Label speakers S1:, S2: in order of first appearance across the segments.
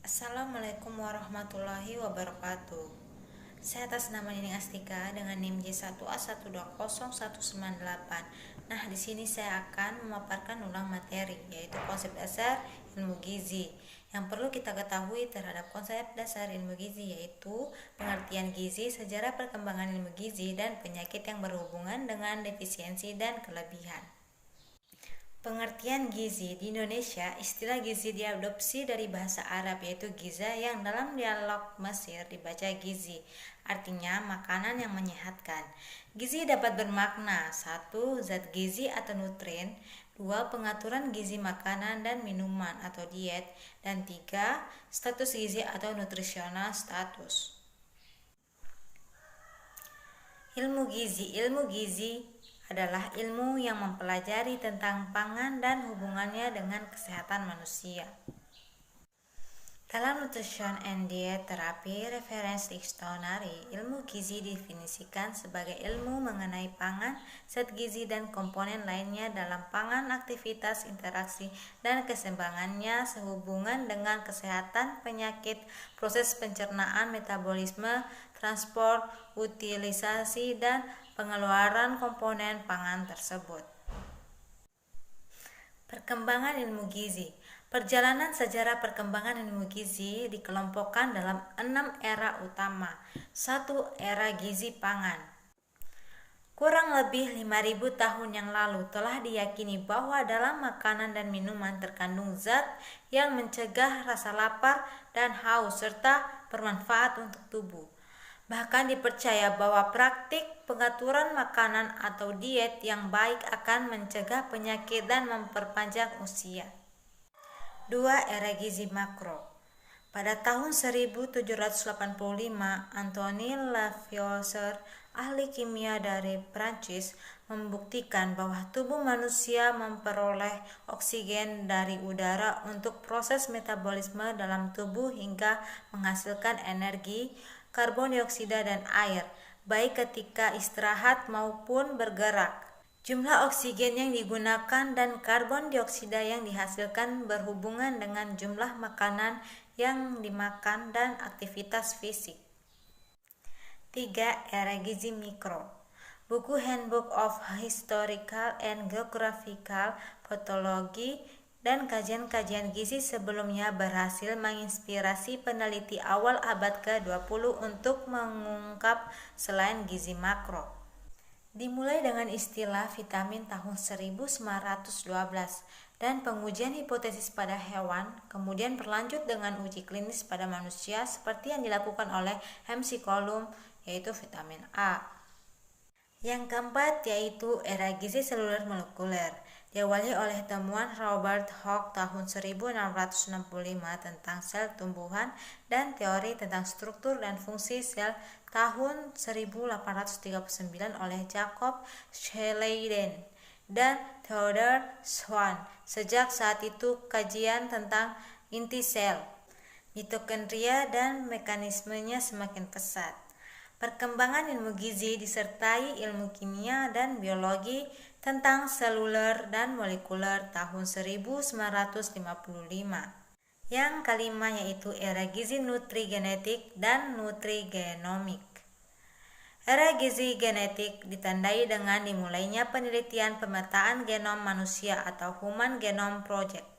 S1: Assalamualaikum warahmatullahi wabarakatuh. Saya atas nama Nining Astika dengan NIM J1A1201198. Nah, di sini saya akan memaparkan ulang materi, yaitu konsep dasar ilmu gizi. Yang perlu kita ketahui terhadap konsep dasar ilmu gizi yaitu pengertian gizi, sejarah perkembangan ilmu gizi, dan penyakit yang berhubungan dengan defisiensi dan kelebihan. Pengertian gizi di Indonesia, istilah gizi diadopsi dari bahasa Arab yaitu giza yang dalam dialog Mesir dibaca gizi, artinya makanan yang menyehatkan. Gizi dapat bermakna 1. Zat gizi atau nutrien, 2. Pengaturan gizi makanan dan minuman atau diet, dan 3. Status gizi atau nutrisional status. Ilmu gizi adalah ilmu yang mempelajari tentang pangan dan hubungannya dengan kesehatan manusia. Dalam Nutrition and Diet Therapy Reference Dictionary, ilmu gizi didefinisikan sebagai ilmu mengenai pangan, zat gizi, dan komponen lainnya dalam pangan, aktivitas, interaksi, dan keseimbangannya sehubungan dengan kesehatan, penyakit, proses pencernaan, metabolisme, transport, utilisasi, dan pengeluaran komponen pangan tersebut. Perkembangan ilmu gizi. Perjalanan sejarah perkembangan ilmu gizi dikelompokkan dalam 6 era utama. 1. Era gizi pangan. Kurang lebih 5.000 tahun yang lalu telah diyakini bahwa dalam makanan dan minuman terkandung zat yang mencegah rasa lapar dan haus serta bermanfaat untuk tubuh. Bahkan dipercaya bahwa praktik pengaturan makanan atau diet yang baik akan mencegah penyakit dan memperpanjang usia. 2. Era gizi makro. Pada tahun 1785, Antoine Lavoisier, ahli kimia dari Prancis, membuktikan bahwa tubuh manusia memperoleh oksigen dari udara untuk proses metabolisme dalam tubuh hingga menghasilkan energi, karbon dioksida, dan air, baik ketika istirahat maupun bergerak. Jumlah oksigen yang digunakan dan karbon dioksida yang dihasilkan berhubungan dengan jumlah makanan yang dimakan dan aktivitas fisik. 3. Era gizi mikro. Buku Handbook of Historical and Geographical Pathology dan kajian-kajian gizi sebelumnya berhasil menginspirasi peneliti awal abad ke-20 untuk mengungkap selain gizi makro. Dimulai dengan istilah vitamin tahun 1912 dan pengujian hipotesis pada hewan, kemudian berlanjut dengan uji klinis pada manusia seperti yang dilakukan oleh McCollum, yaitu vitamin A. Yang keempat yaitu era gizi seluler molekuler, diawali oleh temuan Robert Hooke tahun 1665 tentang sel tumbuhan dan teori tentang struktur dan fungsi sel tahun 1839 oleh Jacob Schleiden dan Theodor Schwann. Sejak saat itu kajian tentang inti sel, mitokondria, dan mekanismenya semakin pesat. Perkembangan ilmu gizi disertai ilmu kimia dan biologi tentang seluler dan molekuler tahun 1955. Yang kelima yaitu era gizi nutrigenetik dan nutrigenomik. Era gizi genetik ditandai dengan dimulainya penelitian pemetaan genom manusia atau Human Genome Project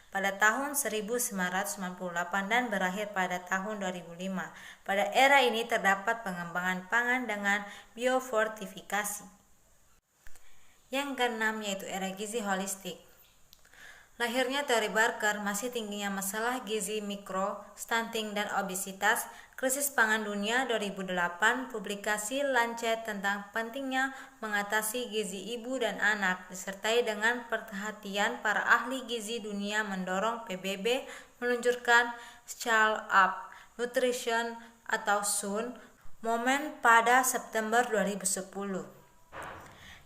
S1: pada tahun 1998 dan berakhir pada tahun 2005. Pada era ini terdapat pengembangan pangan dengan biofortifikasi. Yang keenam yaitu era gizi holistik. Lahirnya teori Barker, masih tingginya masalah gizi mikro, stunting, dan obesitas, krisis pangan dunia 2008, publikasi Lancet tentang pentingnya mengatasi gizi ibu dan anak, disertai dengan perhatian para ahli gizi dunia mendorong PBB meluncurkan Scale Up Nutrition atau SUN Movement pada September 2010.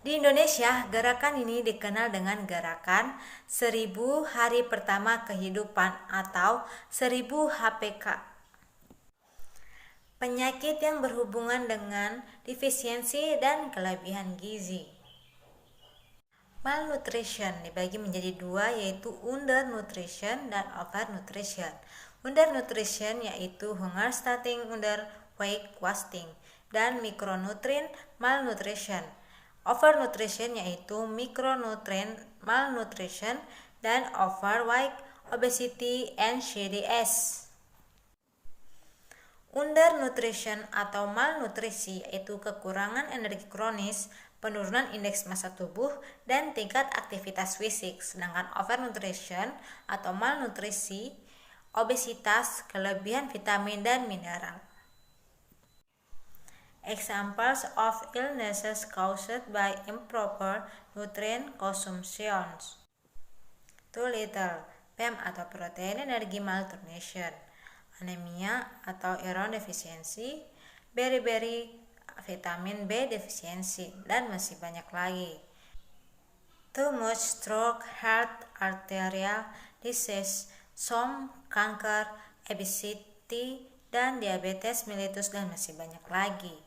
S1: Di Indonesia, gerakan ini dikenal dengan gerakan 1000 Hari Pertama Kehidupan atau 1000 HPK. Penyakit yang berhubungan dengan defisiensi dan kelebihan gizi. Malnutrition dibagi menjadi dua, yaitu undernutrition dan overnutrition. Undernutrition yaitu hunger starting underweight wasting, dan micronutrient malnutrition. Overnutrition yaitu micronutrient malnutrition dan overweight, obesity, and CDS. Undernutrition atau malnutrisi yaitu kekurangan energi kronis, penurunan indeks massa tubuh, dan tingkat aktivitas fisik. Sedangkan overnutrition atau malnutrisi, obesitas, kelebihan vitamin dan mineral. Examples of illnesses caused by improper nutrient consumption: too little PEM atau protein energy malnutrition, anemia atau iron deficiency, beriberi vitamin B deficiency, dan masih banyak lagi. Too much stroke, heart arterial disease, some kanker, obesity, dan diabetes mellitus, dan masih banyak lagi.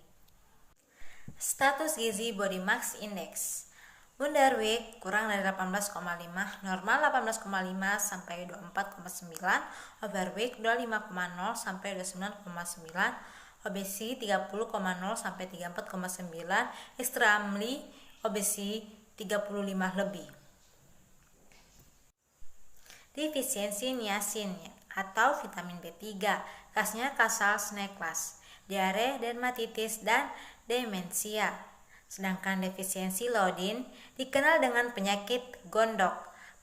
S1: Status gizi body mass index. Underweight kurang dari 18,5, normal 18,5 sampai 24,9, overweight 25,0 sampai 29,9, obesity 30,0 sampai 34,9, extremely obesity 35 lebih. Defisiensi niacin atau vitamin B3, khasnya kasal snake class, diare, dermatitis, dan demensia. Sedangkan defisiensi iodin dikenal dengan penyakit gondok,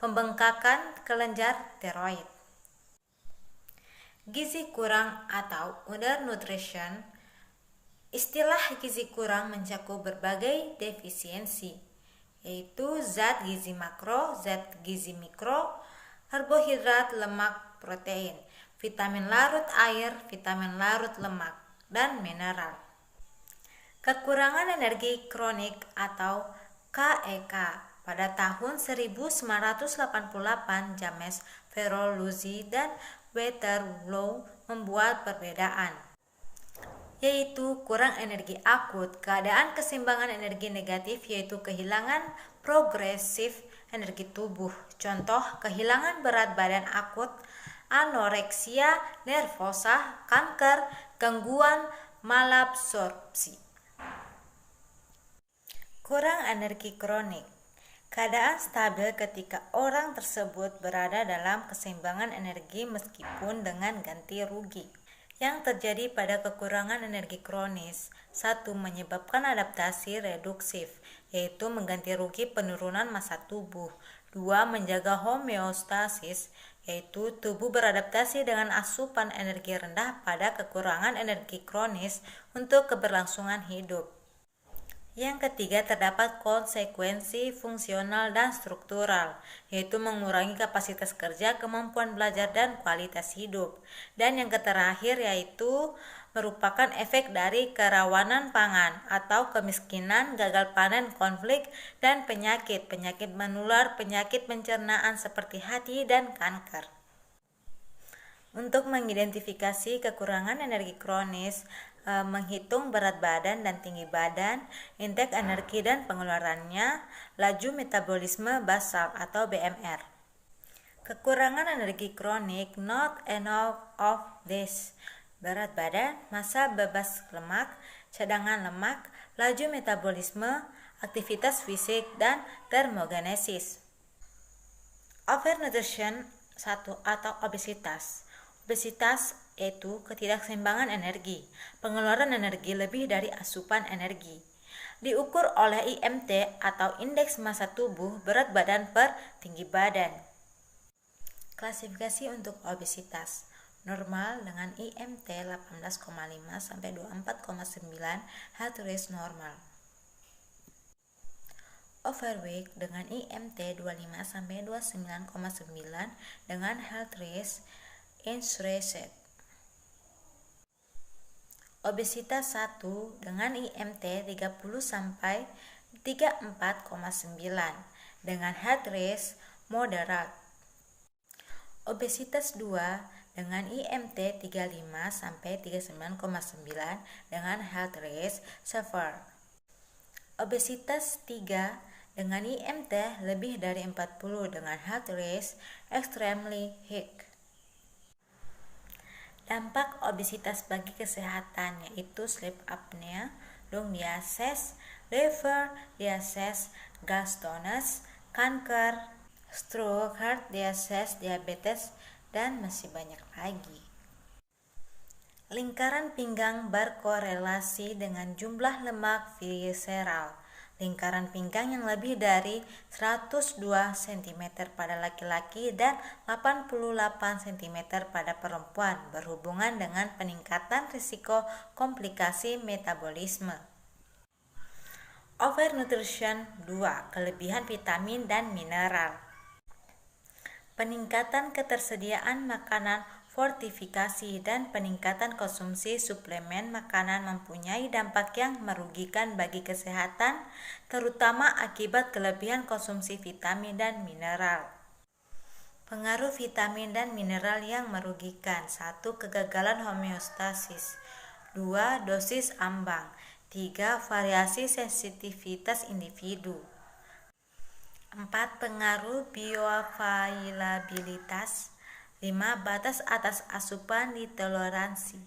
S1: pembengkakan kelenjar tiroid. Gizi kurang atau undernutrition. Istilah gizi kurang mencakup berbagai defisiensi, yaitu zat gizi makro, zat gizi mikro, karbohidrat, lemak, protein, vitamin larut air, vitamin larut lemak, dan mineral. Kekurangan energi kronik atau KEK. Pada tahun 1988, James Ferroluzzi dan Waterloo membuat perbedaan, yaitu kurang energi akut, keadaan keseimbangan energi negatif, yaitu kehilangan progresif energi tubuh. Contoh, kehilangan berat badan akut, anoreksia nervosa, kanker, gangguan malabsorpsi. Kurang energi kronik. Keadaan stabil ketika orang tersebut berada dalam keseimbangan energi meskipun dengan ganti rugi. Yang terjadi pada kekurangan energi kronis: 1. Menyebabkan adaptasi reduksif, yaitu mengganti rugi penurunan massa tubuh. 2. Menjaga homeostasis, yaitu tubuh beradaptasi dengan asupan energi rendah pada kekurangan energi kronis untuk keberlangsungan hidup. Yang ketiga, terdapat konsekuensi fungsional dan struktural, yaitu mengurangi kapasitas kerja, kemampuan belajar, dan kualitas hidup. Dan yang terakhir yaitu merupakan efek dari kerawanan pangan atau kemiskinan, gagal panen, konflik, dan penyakit menular, penyakit pencernaan seperti hati dan kanker. Untuk mengidentifikasi kekurangan energi kronis, menghitung berat badan dan tinggi badan, intake energi dan pengeluarannya, laju metabolisme basal atau BMR. Kekurangan energi kronik, not enough of this: berat badan, massa bebas lemak, cadangan lemak, laju metabolisme, aktivitas fisik, dan termogenesis. Overnutrition 1 atau obesitas. Obesitas yaitu ketidakseimbangan energi, pengeluaran energi lebih dari asupan energi. Diukur oleh IMT atau indeks massa tubuh, berat badan per tinggi badan. Klasifikasi untuk obesitas: normal dengan IMT 18,5 sampai 24,9, health risk normal. Overweight dengan IMT 25 sampai 29,9 dengan health risk increased. Obesitas 1 dengan IMT 30 sampai 34,9 dengan health risk moderate. Obesitas 2 dengan IMT 35 sampai 39,9 dengan health risk severe. Obesitas 3 dengan IMT lebih dari 40 dengan health risk extremely high. Dampak obesitas bagi kesehatan yaitu sleep apnea, lung disease, liver disease, gallstones, kanker, stroke, heart disease, diabetes, dan masih banyak lagi. Lingkaran pinggang berkorelasi dengan jumlah lemak visceral. Lingkaran pinggang yang lebih dari 102 cm pada laki-laki dan 88 cm pada perempuan berhubungan dengan peningkatan risiko komplikasi metabolisme. Overnutrition 2. Kelebihan vitamin dan mineral. Peningkatan ketersediaan makanan fortifikasi dan peningkatan konsumsi suplemen makanan mempunyai dampak yang merugikan bagi kesehatan, terutama akibat kelebihan konsumsi vitamin dan mineral. Pengaruh vitamin dan mineral yang merugikan: 1. Kegagalan homeostasis. 2. Dosis ambang. 3. Variasi sensitivitas individu. 4. Pengaruh bioavailabilitas. 5. Batas atas asupan ditoleransi.